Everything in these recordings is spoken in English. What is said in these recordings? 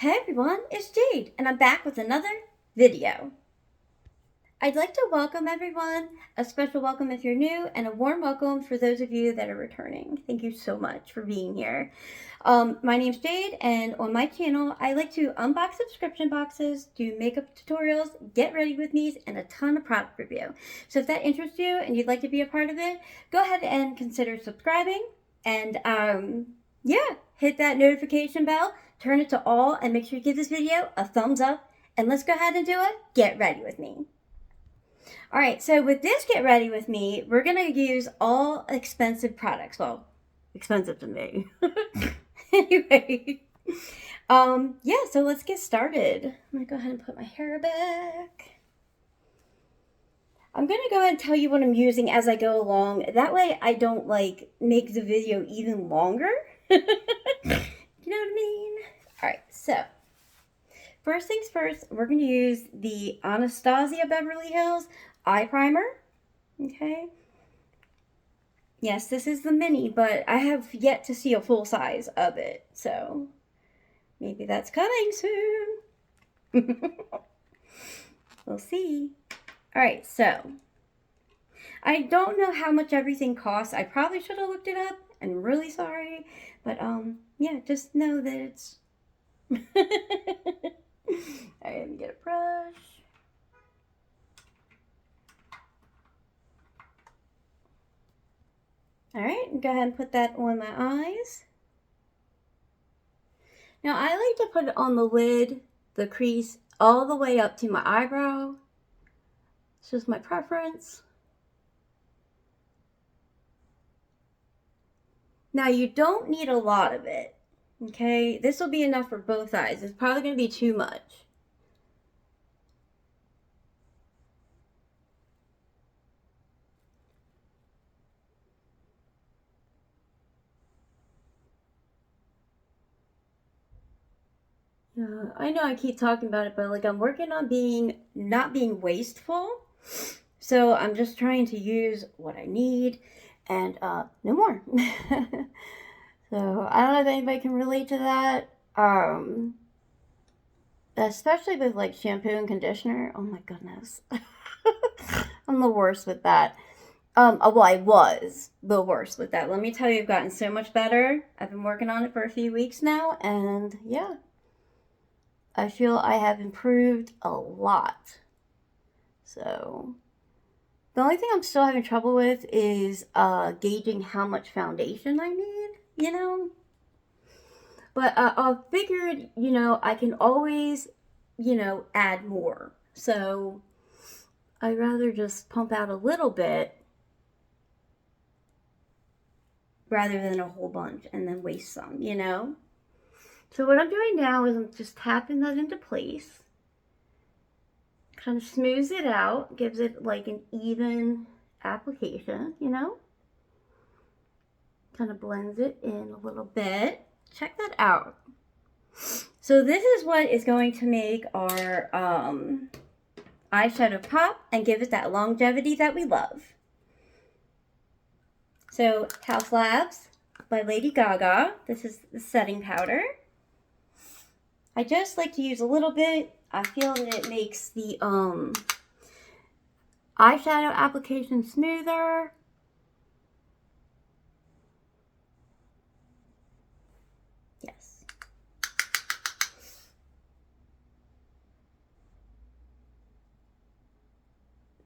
Hey everyone, it's Jade, and I'm back with another video. I'd like to welcome everyone, a special welcome if you're new, and a warm welcome for those of you that are returning. Thank you so much for being here. My name's Jade, and on my channel, I like to unbox subscription boxes, do makeup tutorials, get ready with me's, and a ton of product review. So if that interests you and you'd like to be a part of it, go ahead and consider subscribing, and hit that notification bell, turn it to all, and make sure you give this video a thumbs up, and let's go ahead and do it. Get ready with me. Alright, so with this Get Ready With Me, we're going to use all expensive products. Well, expensive to me. Anyway, so let's get started. I'm going to go ahead and put my hair back. I'm going to go ahead and tell you what I'm using as I go along. That way I don't, make the video even longer. You know what I mean? Alright, so first things first, we're going to use the Anastasia Beverly Hills eye primer. Okay. Yes, this is the mini, but I have yet to see a full size of it, so maybe that's coming soon. We'll see. Alright, so I don't know how much everything costs. I probably should have looked it up. I'm really sorry, but yeah, just know that it's Alright, let me get a brush. Alright, go ahead and put that on my eyes. Now, I like to put it on the lid, the crease, all the way up to my eyebrow. It's just my preference. Now, you don't need a lot of it, okay? This will be enough for both eyes. It's probably going to be too much. I know I keep talking about it, but I'm working on not being wasteful. So I'm just trying to use what I need and no more. So I don't know if anybody can relate to that. Especially with shampoo and conditioner. Oh my goodness. I'm the worst with that. Well, I was the worst with that. Let me tell you, I've gotten so much better. I've been working on it for a few weeks now, and yeah. I feel I have improved a lot. So, the only thing I'm still having trouble with is gauging how much foundation I need, But I figured, I can always, add more. So, I'd rather just pump out a little bit rather than a whole bunch and then waste some, So what I'm doing now is I'm just tapping that into place. Kind of smooths it out, gives it an even application, Kind of blends it in a little bit. Check that out. So this is what is going to make our eyeshadow pop and give it that longevity that we love. So House Labs by Lady Gaga. This is the setting powder. I just like to use a little bit. I feel that it makes the eyeshadow application smoother. Yes.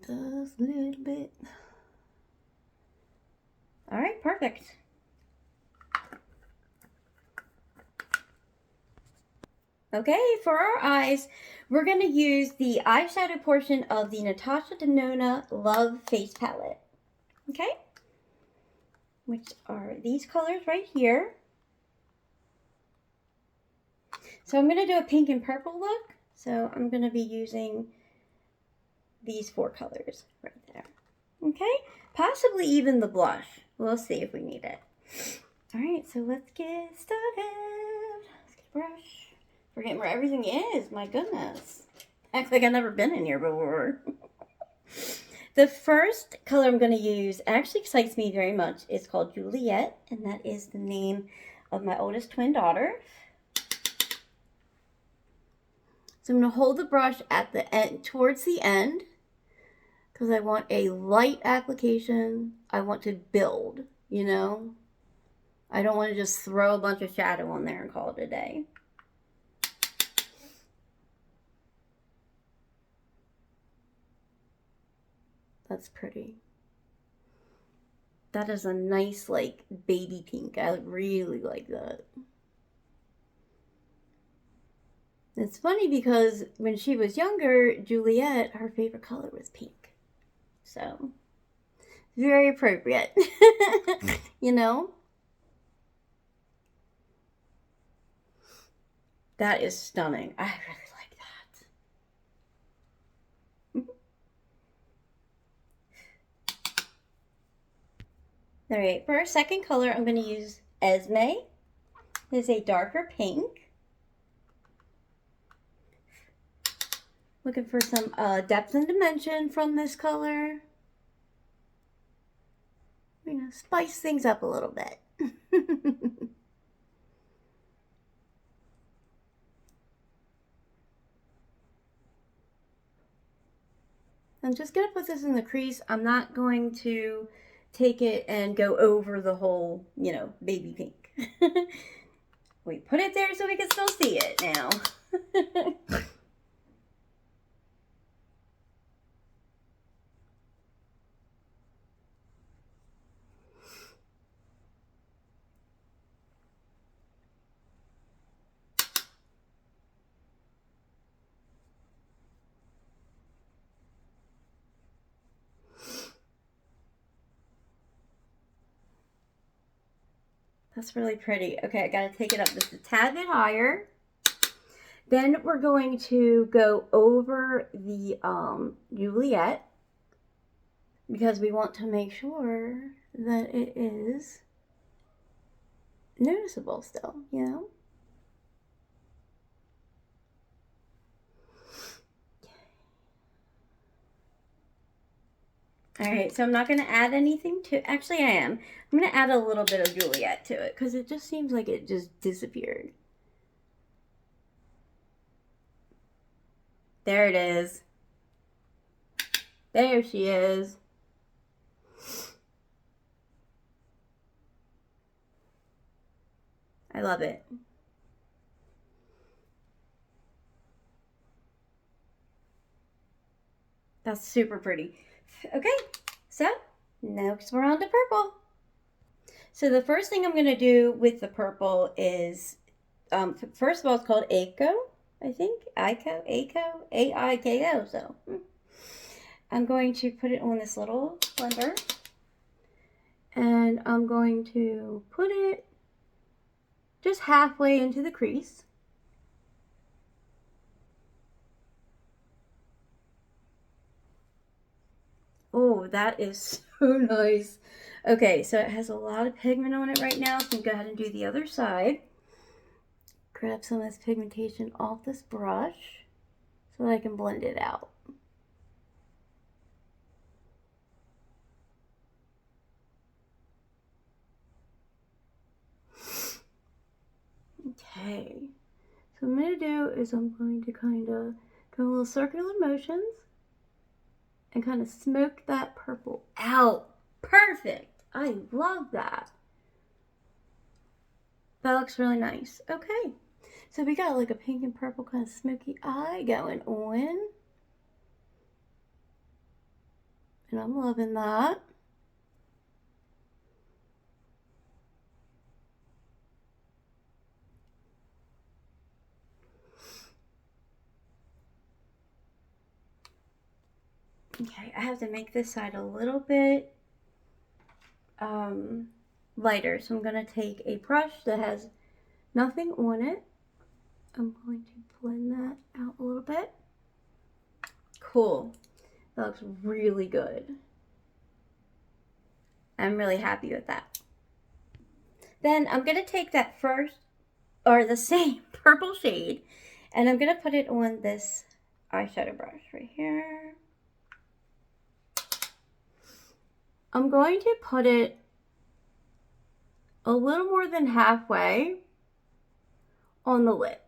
Just a little bit. All right, perfect. Okay, for our eyes, we're going to use the eyeshadow portion of the Natasha Denona Love Face Palette. Okay? Which are these colors right here. So I'm going to do a pink and purple look. So I'm going to be using these 4 colors right there. Okay? Possibly even the blush. We'll see if we need it. Alright, so let's get started. Let's get a brush. Forgetting where everything is. My goodness. Act like I've never been in here before. The first color I'm going to use actually excites me very much. It's called Juliet, and that is the name of my oldest twin daughter. So I'm going to hold the brush at the end, towards the end, because I want a light application. I want to build, you know. I don't want to just throw a bunch of shadow on there and call it a day. That's pretty. That is a nice, like, baby pink. I really like that. It's funny because when she was younger, Juliet, her favorite color was pink. So, very appropriate. You know? That is stunning. I really like that. All right, for our second color, I'm going to use Esme. It's a darker pink. Looking for some depth and dimension from this color. You know, spice things up a little bit. I'm just going to put this in the crease. I'm not going to take it and go over the whole, you know, baby pink. We put it there so we can still see it now. That's really pretty. Okay, I gotta take it up just a tad bit higher. Then we're going to go over the Juliet because we want to make sure that it is noticeable still, you know? All right, so I'm not going to add anything to, actually I am. I'm going to add a little bit of Juliet to it because it just seems like it just disappeared. There it is. There she is. I love it. That's super pretty. Okay, so next we're on to purple. So the first thing I'm going to do with the purple is, first of all, it's called Aiko, I think. Aiko, A-I-K-O. So I'm going to put it on this little blender. And I'm going to put it just halfway into the crease. Oh, that is so nice. Okay, so it has a lot of pigment on it right now, so I'm going to go ahead and do the other side. Grab some of this pigmentation off this brush so that I can blend it out. Okay, so what I'm going to do is I'm going to kind of go little circular motions and kind of smoke that purple out. Perfect. I love that. That looks really nice. Okay, so we got like a pink and purple kind of smoky eye going on. And I'm loving that. Okay, I have to make this side a little bit lighter. So I'm going to take a brush that has nothing on it. I'm going to blend that out a little bit. Cool. That looks really good. I'm really happy with that. Then I'm going to take that first, or the same purple shade, and I'm going to put it on this eyeshadow brush right here. I'm going to put it a little more than halfway on the lip.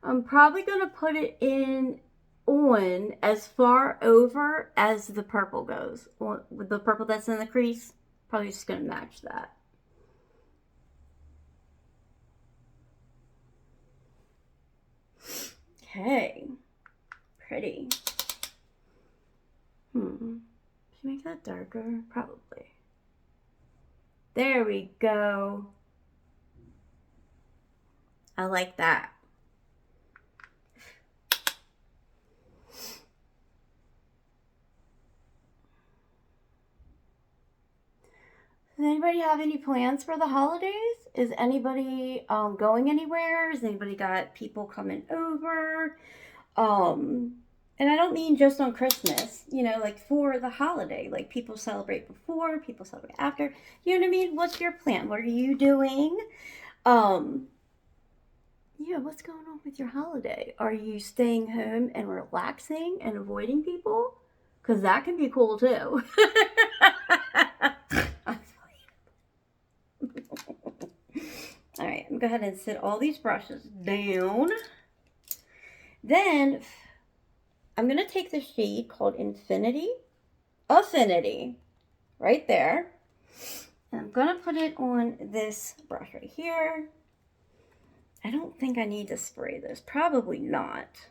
I'm probably going to put it in on as far over as the purple goes. With the purple that's in the crease, probably just going to match that. Okay. Pretty. Should I make that darker? Probably. There we go. I like that. Does anybody have any plans for the holidays? Is anybody going anywhere? Has anybody got people coming over? And I don't mean just on Christmas, you know, like for the holiday. Like people celebrate before, people celebrate after. You know what I mean? What's your plan? What are you doing? Yeah, what's going on with your holiday? Are you staying home and relaxing and avoiding people? Because that can be cool too. All right, I'm going to go ahead and sit all these brushes down. Then I'm going to take the shade called Affinity, right there. And I'm going to put it on this brush right here. I don't think I need to spray this. Probably not.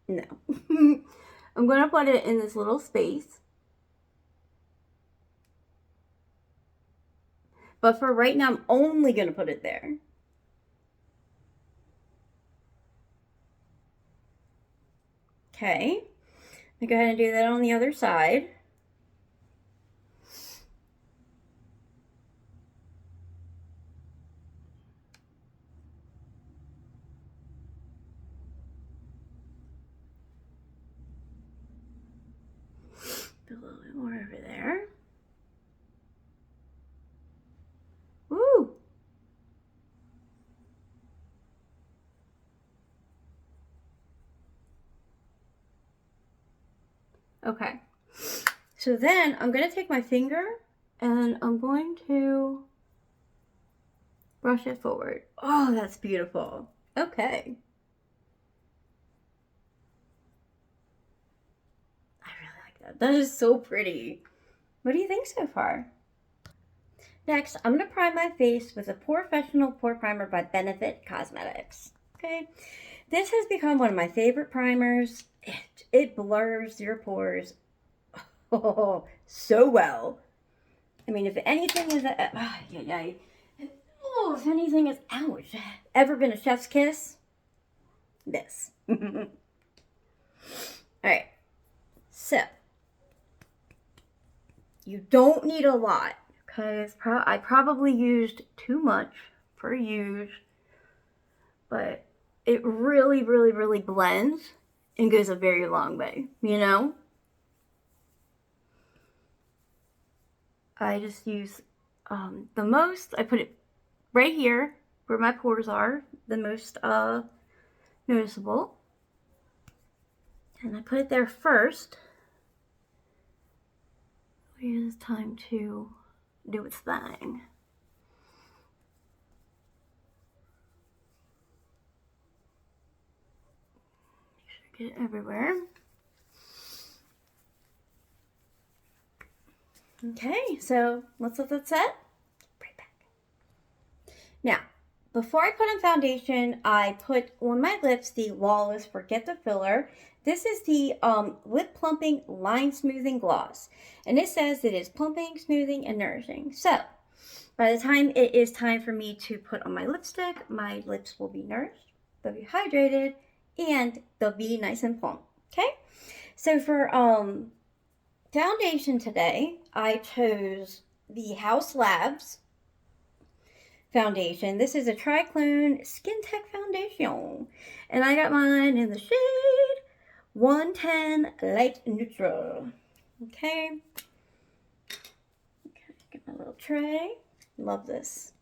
No. I'm going to put it in this little space. But for right now, I'm only going to put it there. Okay. I'll go ahead and do that on the other side. A little bit more over there. Woo! Okay. So then I'm going to take my finger and I'm going to brush it forward. Oh, that's beautiful. Okay. I really like that. That is so pretty. What do you think so far? Next, I'm going to prime my face with a Professional Pore Primer by Benefit Cosmetics. Okay. This has become one of my favorite primers. It blurs your pores so well. I mean, if anything is if anything is, ouch, ever been a chef's kiss? This. All right. So, you don't need a lot, because I probably used too much for use, but it really, really, really blends and goes a very long way, you know? I just use the most, I put it right here where my pores are, the most noticeable. And I put it there first. It is time to do its thing. Make sure I get it everywhere. Okay, so let's let that set. Right back. Now, before I put on foundation, I put on my lips the Lawless Forget the Filler. This is the Lip Plumping Line Smoothing Gloss. And it says it is plumping, smoothing, and nourishing. So, by the time it is time for me to put on my lipstick, my lips will be nourished, they'll be hydrated, and they'll be nice and plump. Okay? So for foundation today, I chose the House Labs foundation. This is a Triclone Skin Tech foundation. And I got mine in the shade 110 Light Neutral. Okay. Get my little tray. Love this.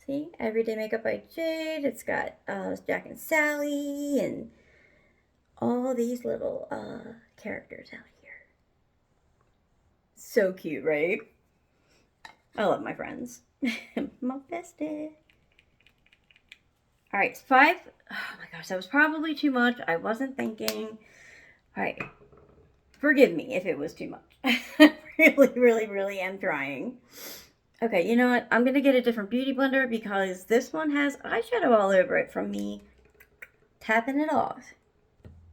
See? Everyday Makeup by Jade. It's got Jack and Sally and all these little characters out here. So cute, right? I love my friends. My bestie. All right, 5. Oh my gosh, that was probably too much. I wasn't thinking. All right, forgive me if it was too much. I really am trying. Okay, you know what? I'm going to get a different beauty blender because this one has eyeshadow all over it from me tapping it off.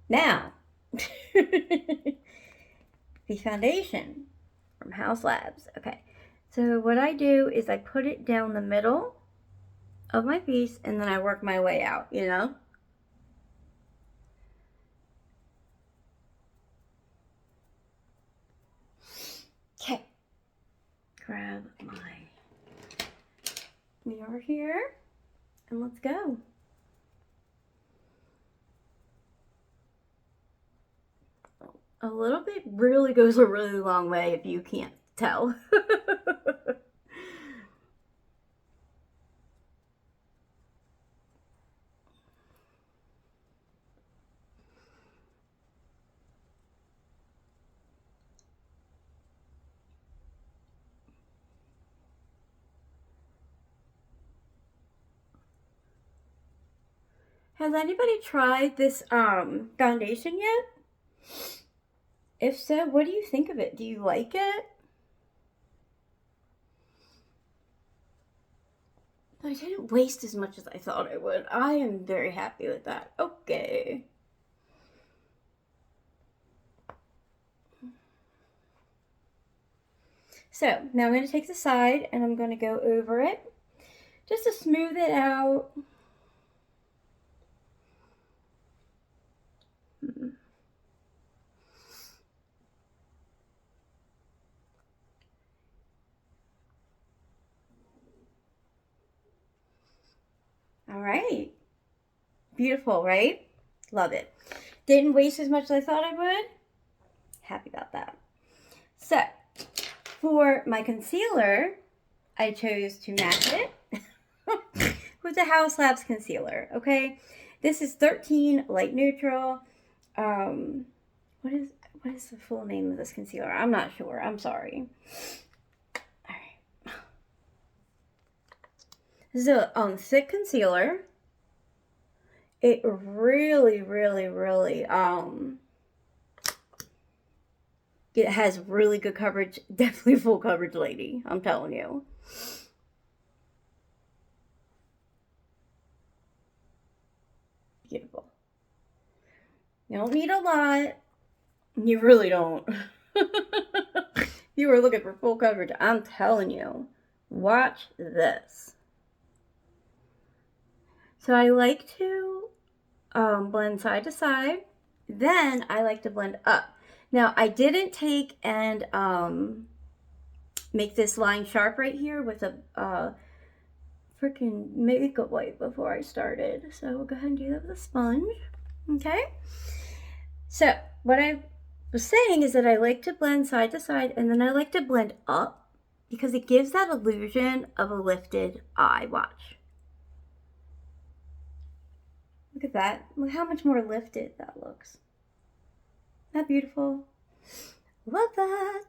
Now, the foundation from House Labs. Okay, so what I do is I put it down the middle of my piece and then I work my way out, you know? Okay, grab my mirror here and let's go. A little bit really goes a really long way if you can't tell. Has anybody tried this foundation yet? If so, what do you think of it? Do you like it? But I didn't waste as much as I thought I would. I am very happy with that. Okay. So now I'm going to take the side and I'm going to go over it just to smooth it out. All right. Beautiful, right? Love it. Didn't waste as much as I thought I would. Happy about that. So, for my concealer, I chose to match it with the House Labs concealer, okay? This is 13 Light Neutral. What is the full name of this concealer? I'm not sure. I'm sorry. All right. This is a thick concealer. It really it has really good coverage. Definitely full coverage, lady. I'm telling you. Beautiful. You don't need a lot. You really don't. You were looking for full coverage. I'm telling you. Watch this. So I like to blend side to side. Then I like to blend up. Now I didn't take and make this line sharp right here with a freaking makeup wipe before I started. So we'll go ahead and do that with a sponge. Okay. So what I was saying is that I like to blend side to side and then I like to blend up because it gives that illusion of a lifted eye. Watch. Look at that. Look how much more lifted that looks. Isn't that beautiful? Love that.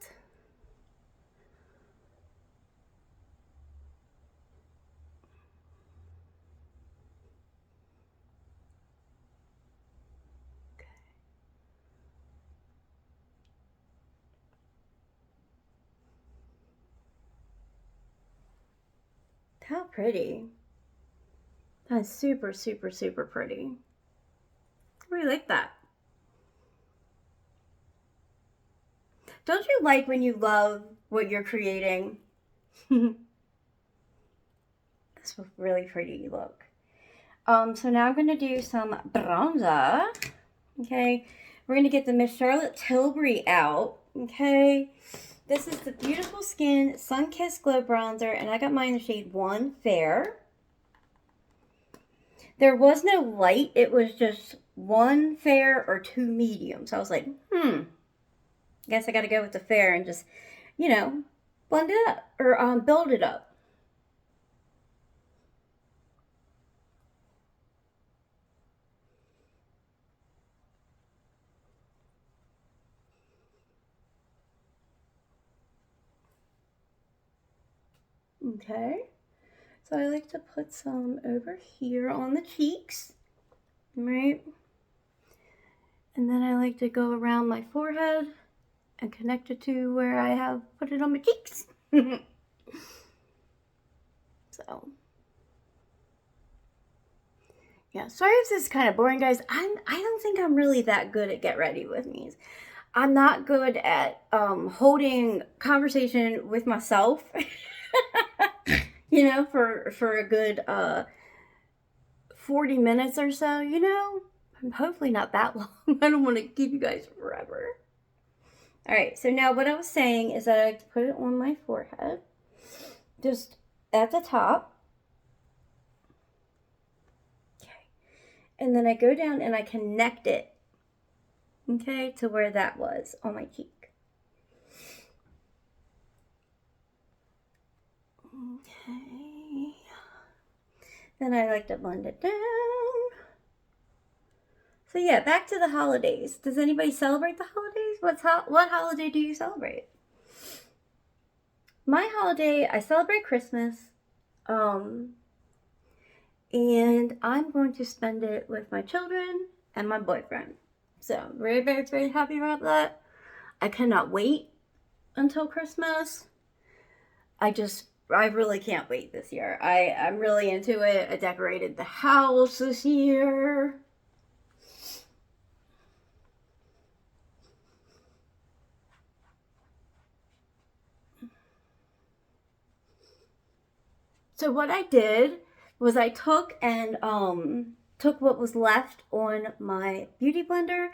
How pretty. That's super pretty. I really like that. Don't you like when you love what you're creating? That's a really pretty look. So now I'm going to do some bronzer. Okay. We're going to get the Miss Charlotte Tilbury out. Okay. This is the Beautiful Skin Sun Kissed Glow Bronzer, and I got mine in the shade 1 Fair. There was no light. It was just 1 fair or 2 medium. So I was like, guess I got to go with the fair and just, you know, blend it up or build it up. Okay. So I like to put some over here on the cheeks, right? And then I like to go around my forehead and connect it to where I have put it on my cheeks. So, yeah, sorry if this is kind of boring, guys. I don't think I'm really that good at get ready with me's. I'm not good at holding conversation with myself, you know, for a good 40 minutes or so, you know. Hopefully not that long. I don't want to keep you guys forever. All right, so now what I was saying is that I like to put it on my forehead, just at the top. Okay, and then I go down and I connect it, okay, to where that was on my cheek. Okay, then I like to blend it down. So yeah, back to the holidays. Does anybody celebrate the holidays? What holiday do you celebrate? My holiday, I celebrate Christmas. And I'm going to spend it with my children and my boyfriend. So I'm very, very, very happy about that. I cannot wait until Christmas. I really can't wait this year. I'm really into it. I decorated the house this year. So what I did was I took what was left on my beauty blender,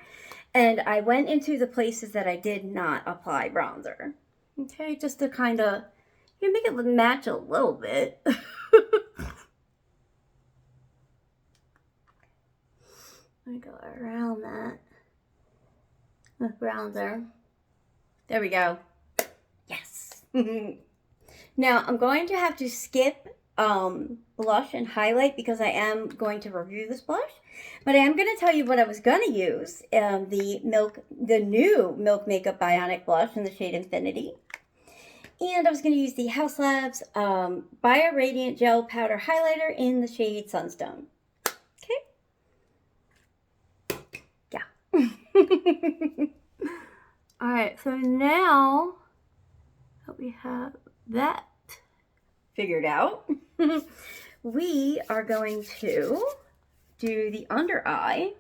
and I went into the places that I did not apply bronzer. Okay, just to kind of make it match a little bit. I go around that with bronzer. There we go. Yes. Now I'm going to have to skip blush and highlight because I am going to review this blush, but I am going to tell you what I was going to use. The new Milk Makeup Bionic blush in the shade Infinity, and I was going to use the Haus Labs Bio Radiant Gel Powder Highlighter in the shade Sunstone. Okay. Yeah. All right. So now that we have that figured out, we are going to do the under eye.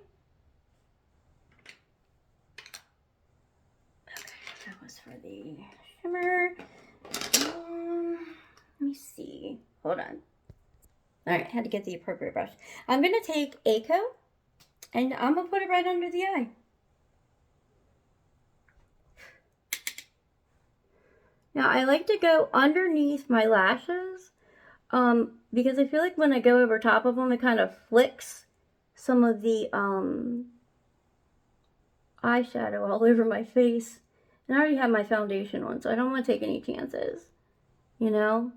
Okay, that was for the shimmer. Let me see. Hold on. All right, had to get the appropriate brush. I'm going to take Aco, and I'm going to put it right under the eye. Now, I like to go underneath my lashes because I feel like when I go over top of them, it kind of flicks some of the eyeshadow all over my face. And I already have my foundation on, so I don't want to take any chances, you know?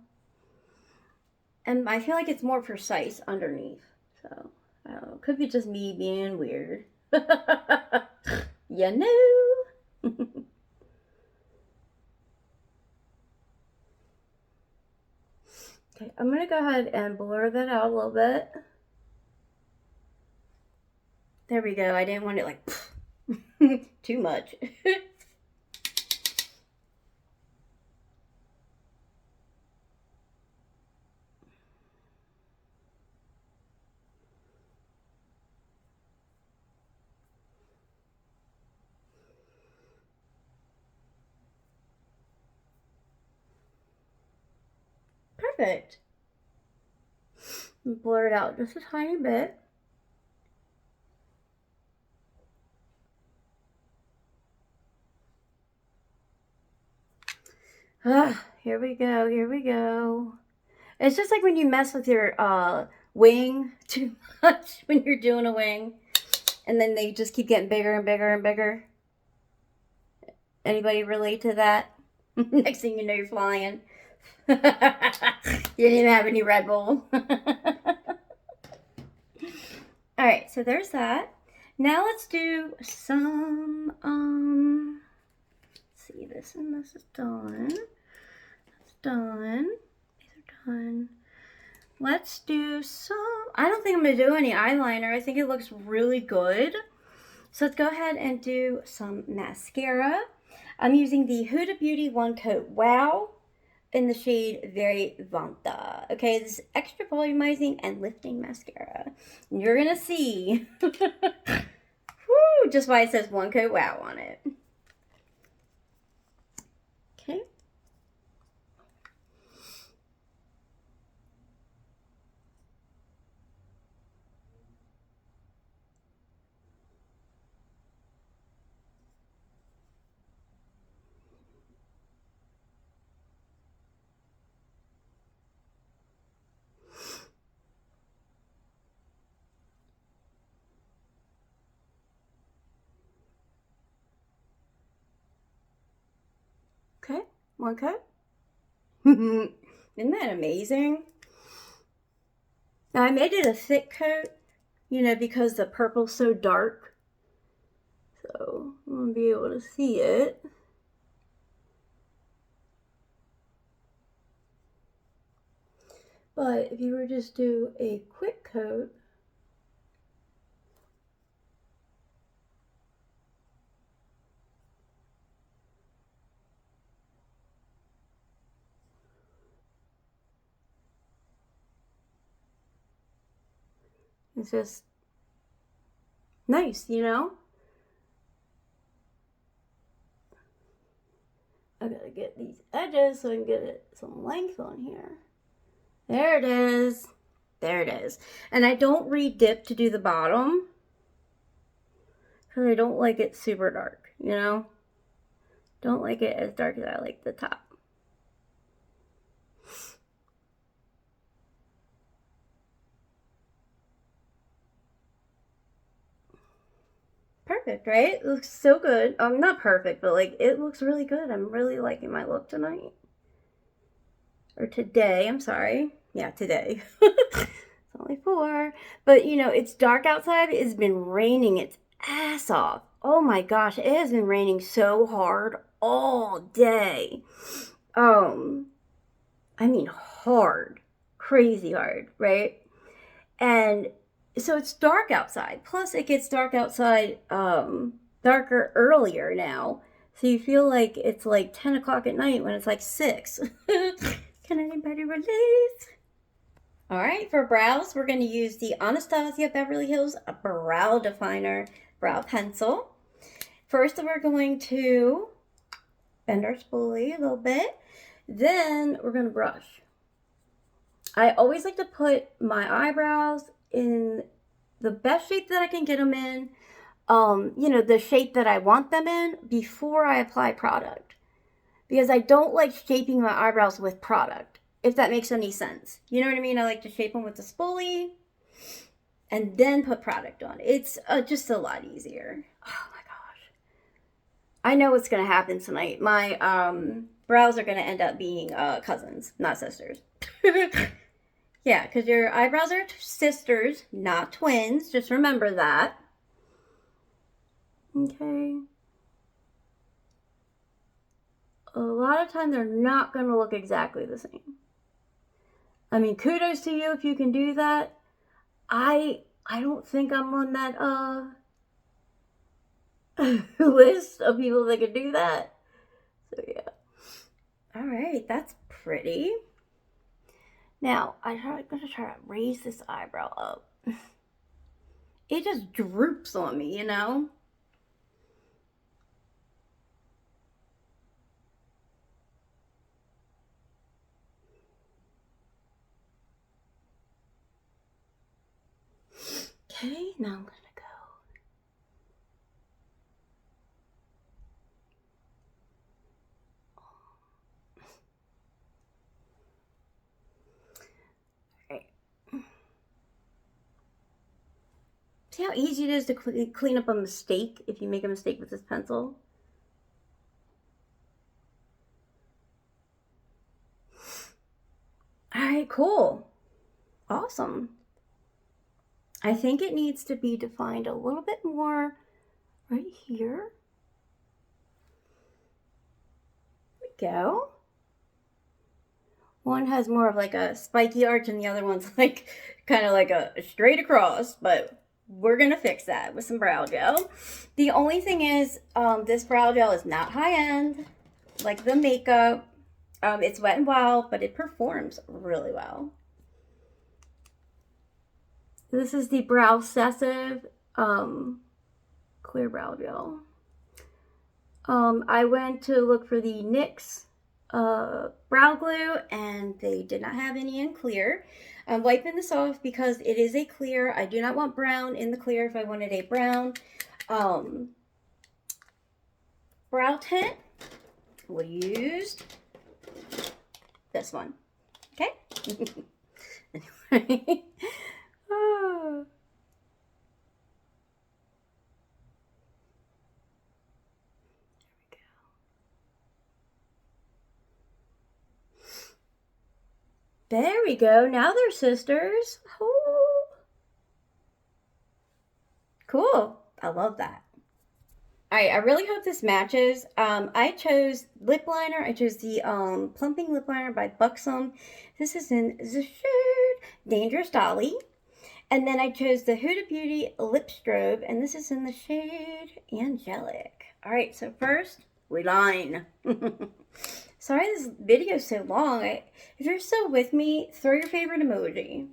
And I feel like it's more precise underneath. So, I don't know. It could be just me being weird. You know? Okay, I'm going to go ahead and blur that out a little bit. There we go. I didn't want it like too much. Perfect. Blur it out just a tiny bit. Here we go, here we go. It's just like when you mess with your wing too much when you're doing a wing, and then they just keep getting bigger and bigger and bigger. Anybody relate to that? Next thing you know, you're flying. You didn't even have any Red Bull. Alright, so there's that. Now let's do some, let's see, this and this is done. That's done. These are done. let's do some, I don't think I'm going to do any eyeliner. I think it looks really good. So let's go ahead and do some mascara. I'm using the Huda Beauty One Coat Wow in the shade Very Vanta. Okay, this is extra volumizing and lifting mascara. And you're going to see whoo, just why it says One Coat Wow on it. Okay. Okay, one coat. Isn't that amazing? Now I made it a thick coat, you know, because the purple's so dark. So I'm going to be able to see it. But if you were just do a quick coat, it's just nice, you know? I gotta get these edges so I can get some length on here. There it is. There it is. And I don't re-dip to do the bottom because I don't like it super dark, you know? Don't like it as dark as I like the top. Perfect, right? It looks so good. Not perfect, but like it looks really good. I'm really liking my look tonight. Or today, I'm sorry. Yeah, today. It's only 4. But you know, it's dark outside. It's been raining its ass off. Oh my gosh, it has been raining so hard all day. I mean hard. Crazy hard, right? And so it's dark outside. Plus it gets dark outside darker earlier now. So you feel like it's like 10 o'clock at night when it's like 6. Can anybody relate? All right, for brows, we're going to use the Anastasia Beverly Hills Brow Definer Brow Pencil. First, we're going to bend our spoolie a little bit. Then we're going to brush. I always like to put my eyebrows in the best shape that I can get them in, you know, the shape that I want them in before I apply product. Because I don't like shaping my eyebrows with product, if that makes any sense. You know what I mean? I like to shape them with the spoolie and then put product on. It's just a lot easier. Oh my gosh. I know what's going to happen tonight. My brows are going to end up being cousins, not sisters. Yeah, because your eyebrows are sisters, not twins. Just remember that. Okay. A lot of times they're not going to look exactly the same. I mean, kudos to you if you can do that. I don't think I'm on that list of people that can do that. So yeah. All right, that's pretty. Now, I'm going to try to raise this eyebrow up. It just droops on me, you know? Okay, now I'm going to go. Right. See how easy it is to clean up a mistake if you make a mistake with this pencil? All right, cool. Awesome. I think it needs to be defined a little bit more right here. There we go. One has more of like a spiky arch and the other one's like kind of like a straight across, but we're gonna fix that with some brow gel. The only thing is, this brow gel is not high end like the makeup. It's Wet n Wild, but it performs really well. This is the Brow Obsessive clear brow gel. I went to look for the NYX brow glue, and they did not have any in clear. I'm wiping this off because it is a clear. I do not want brown in the clear if I wanted a brown brow tint. We'll use this one. Okay? Anyway. Oh. There we go. Now they're sisters. Oh. Cool. I love that. Alright, I really hope this matches. I chose lip liner. I chose the Plumping Lip Liner by Buxom. This is in the shade Dangerous Dolly. And then I chose the Huda Beauty Lip Strobe, and this is in the shade Angelic. Alright, so first, we line. Sorry this video is so long. If you're still with me, throw your favorite emoji.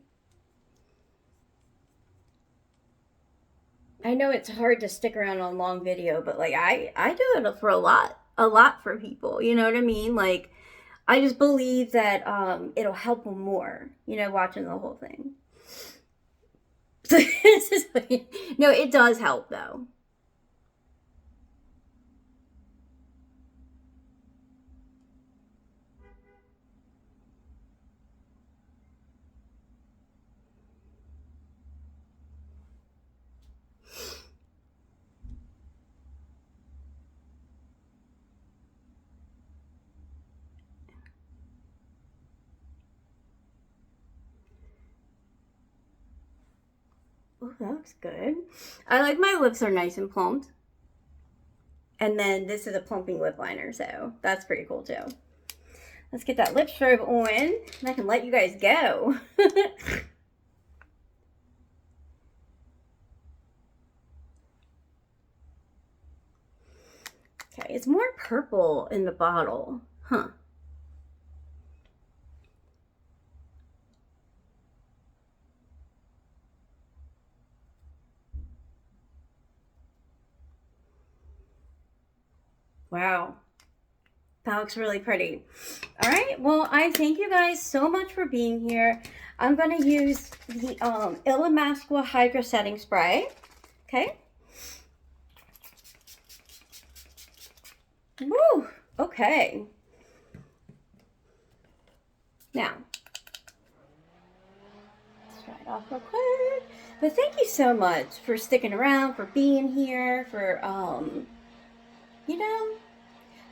I know it's hard to stick around on a long video, but like I do it for a lot for people. You know what I mean? Like, I just believe that it'll help them more, you know, watching the whole thing. No, it does help though. Oh, that looks good. I like my lips are nice and plumped. And then this is a plumping lip liner, so that's pretty cool too. Let's get that lip strobe on, and I can let you guys go. Okay, it's more purple in the bottle. Huh. Wow. That looks really pretty. All right, well, I thank you guys so much for being here. I'm going to use the Illamasqua Hydra Setting Spray. Okay. Woo! Okay. Now, let's try it off real quick. But thank you so much for sticking around, for being here, for, you know,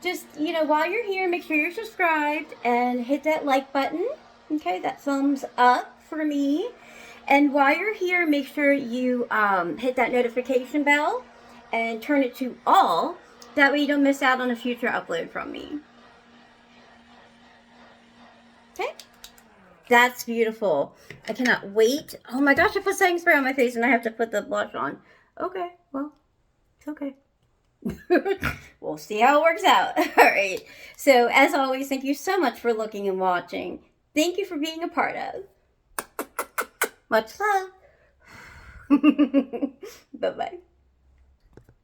just, you know, while you're here, make sure you're subscribed and hit that like button. Okay, that thumbs up for me. And while you're here, make sure you hit that notification bell and turn it to all. That way you don't miss out on a future upload from me. Okay? That's beautiful. I cannot wait. Oh my gosh, I put setting spray on my face and I have to put the blush on. Okay, well, it's okay. We'll see how it works out. All right. So, as always, thank you so much for looking and watching. Thank you for being a part of. Much love. Bye-bye.